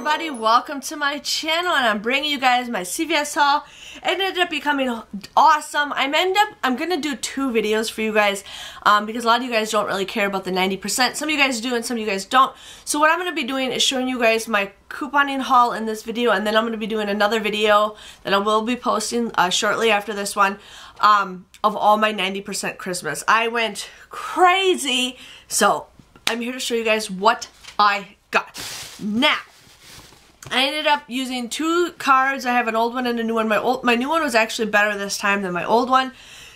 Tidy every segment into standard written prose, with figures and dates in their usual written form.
everybody, welcome to my channel, and I'm bringing you guys my CVS haul. It ended up becoming awesome. I'm gonna do 2 videos for you guys because a lot of you guys don't really care about the 90%. Some of you guys do and some of you guys don't. So what I'm gonna be doing is showing you guys my couponing haul in this video, and then I'm gonna be doing another video that I will be posting shortly after this one of all my 90% Christmas. I went crazy, so I'm here to show you guys what I got. Now, I ended up using 2 cards. I have an old one and a new one. My new one was actually better this time than my old one.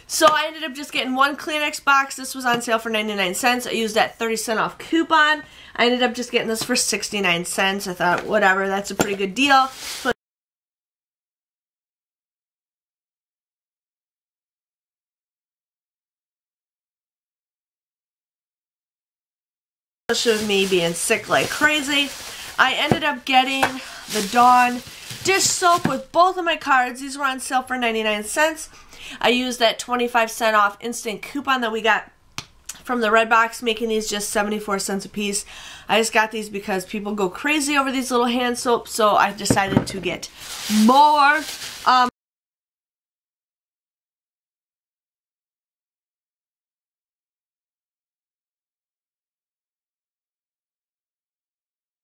So I ended up just getting 1 Kleenex box. This was on sale for 99 cents. I used that 30% off coupon. I ended up just getting this for 69 cents. I thought, whatever, that's a pretty good deal. Especially with me being sick like crazy. I ended up getting the Dawn dish soap with both of my cards. These were on sale for 99 cents. I used that 25% off instant coupon that we got from the Red Box, making these just 74 cents a piece. I just got these because people go crazy over these little hand soaps, so I decided to get more.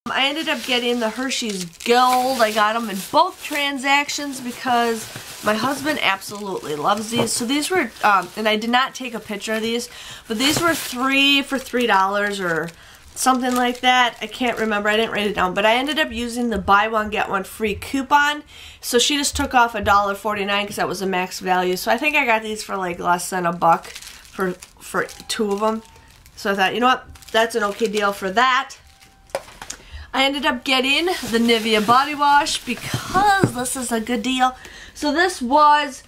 I ended up getting the Hersheys Gold. I got them in both transactions because my husband absolutely loves these. So these were, and I did not take a picture of these, but these were 3 for $3 or something like that. I can't remember. I didn't write it down, but I ended up using the buy one get one free coupon. So she just took off $1.49 because that was the max value. So I think I got these for like less than $1 for 2 of them. So I thought, you know what, that's an okay deal for that. I ended up getting the Nivea body wash because this is a good deal. So this was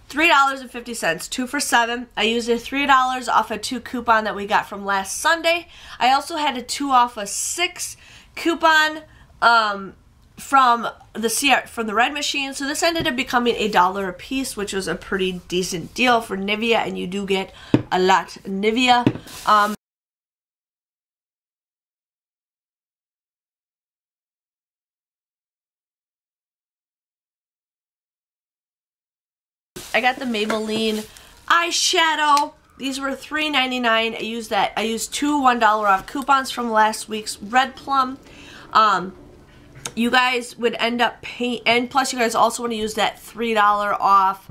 $3.50, 2 for $7. I used a $3 off a 2 coupon that we got from last Sunday. I also had a 2 off a 6 coupon from the Red Machine. So this ended up becoming $1 a piece, which was a pretty decent deal for Nivea, and you do get a lot of Nivea. I got the Maybelline eyeshadow. These were $3.99. I used 2 $1 off coupons from last week's Red Plum. You guys would end up paying, and plus you guys also want to use that $3 off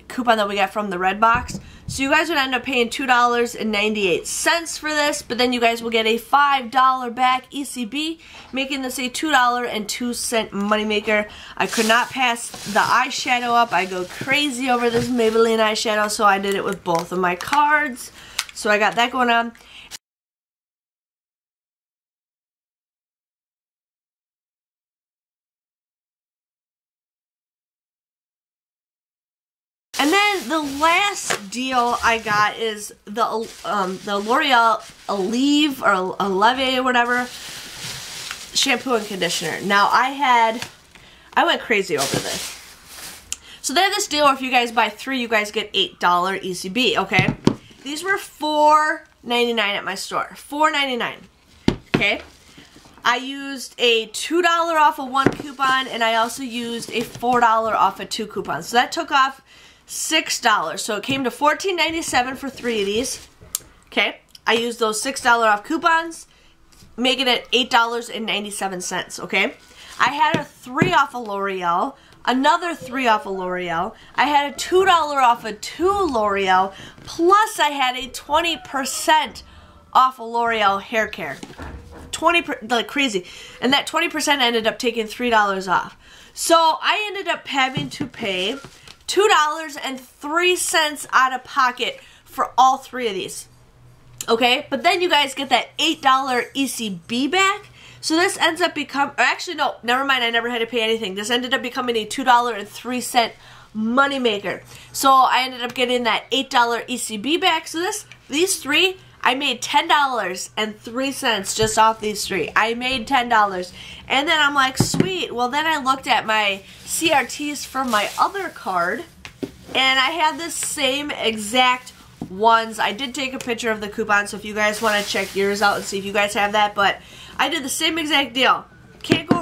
coupon that we got from the Red Box. So you guys would end up paying $2.98 for this, but then you guys will get a $5 back ECB, making this a $2.02 moneymaker. I could not pass the eyeshadow up. I go crazy over this Maybelline eyeshadow, so I did it with both of my cards. So I got that going on. And then the last deal I got is the LOreal Aleve or Aleve or whatever shampoo and conditioner. Now I went crazy over this. So they have this deal where if you guys buy 3, you guys get $8 ECB, okay? These were $4.99 at my store. $4.99, okay? I used a $2 off of 1 coupon, and I also used a $4 off of 2 coupons. So that took off $6. So it came to $14.97 for 3 of these. Okay, I used those $6 off coupons, making it $8.97. Okay, I had a 3 off of L'Oreal, another 3 off of L'Oreal. I had a $2 off of 2 L'Oreal, plus I had a 20% off of L'Oreal hair care. 20%, like crazy, and that 20% ended up taking $3 off. So I ended up having to pay $2.03 out of pocket for all 3 of these. Okay, but then you guys get that $8 ECB back. So this ends up becoming, actually no, never mind, I never had to pay anything. This ended up becoming a $2.03 moneymaker. So I ended up getting that $8 ECB back. So these 3, I made $10.03 just off these 3. I made $10. And then I'm like, sweet. Well, then I looked at my CRTs from my other card, and I had the same exact ones. I did take a picture of the coupon, so if you guys want to check yours out and see if you guys have that, but I did the same exact deal.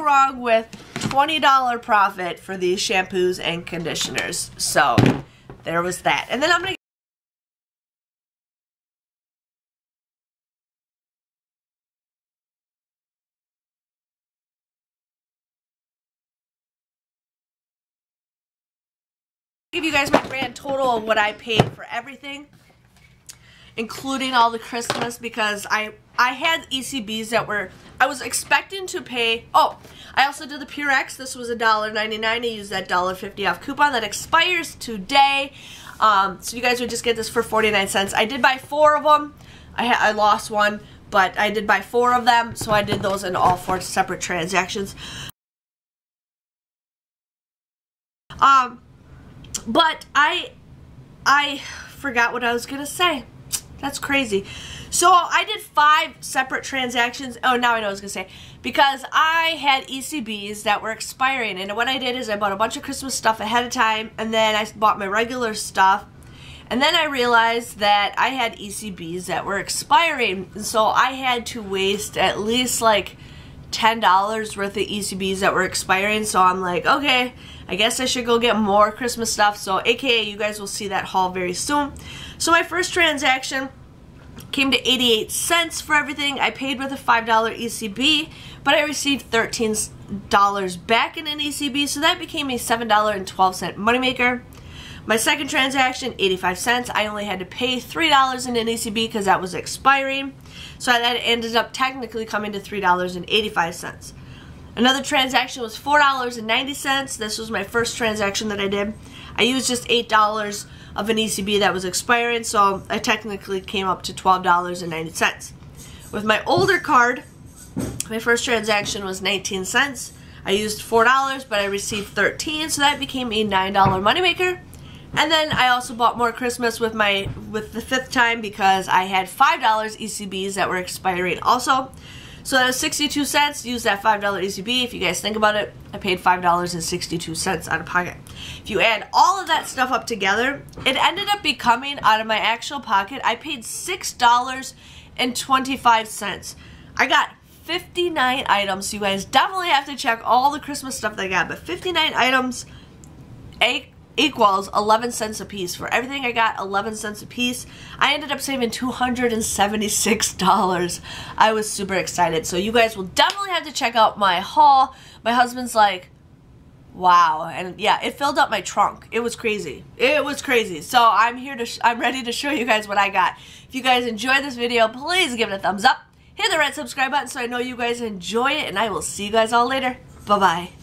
go wrong with $20 profit for these shampoos and conditioners. So there was that. And then I'm going to give you guys my grand total of what I paid for everything, including all the Christmas, because I had ECBs that were, I was expecting to pay. Oh, I also did the Purex. This was $1.99. I used that $1.50 off coupon that expires today. So you guys would just get this for 49 cents. I did buy 4 of them. I lost one, but I did buy 4 of them, so I did those in all 4 separate transactions. But I forgot what I was gonna say. That's crazy. So I did 5 separate transactions. Oh, now I know what I was gonna say. Because I had ECBs that were expiring, and what I did is I bought a bunch of Christmas stuff ahead of time, and then I bought my regular stuff, and then I realized that I had ECBs that were expiring, and so I had to waste at least like $10 worth of ECBs that were expiring. So I'm like, okay, I guess I should go get more Christmas stuff. So aka you guys will see that haul very soon. So my first transaction came to 88 cents for everything. I paid with a $5 ECB, but I received $13 back in an ECB, so that became a $7.12 moneymaker. My second transaction, 85 cents. I only had to pay $3 in an ECB because that was expiring. So that ended up technically coming to $3.85. Another transaction was $4.90. This was my first transaction that I did. I used just $8 of an ECB that was expiring, so I technically came up to $12.90. With my older card, my first transaction was 19 cents. I used $4, but I received 13, so that became a $9 moneymaker. And then I also bought more Christmas with the 5th time because I had $5 ECBs that were expiring also. So that was 62 cents. Use that $5 ECB. If you guys think about it, I paid $5.62 out of pocket. If you add all of that stuff up together, it ended up becoming, out of my actual pocket, I paid $6.25. I got 59 items. So you guys definitely have to check all the Christmas stuff that I got. But 59 items equals 11 cents a piece. For everything I got 11 cents a piece. I ended up saving $276. I was super excited. So you guys will definitely have to check out my haul. My husband's like, wow. And yeah, it filled up my trunk. It was crazy. It was crazy. So I'm ready to show you guys what I got. If you guys enjoyed this video, please give it a thumbs up. Hit the red subscribe button so I know you guys enjoy it, and I will see you guys all later. Bye-bye.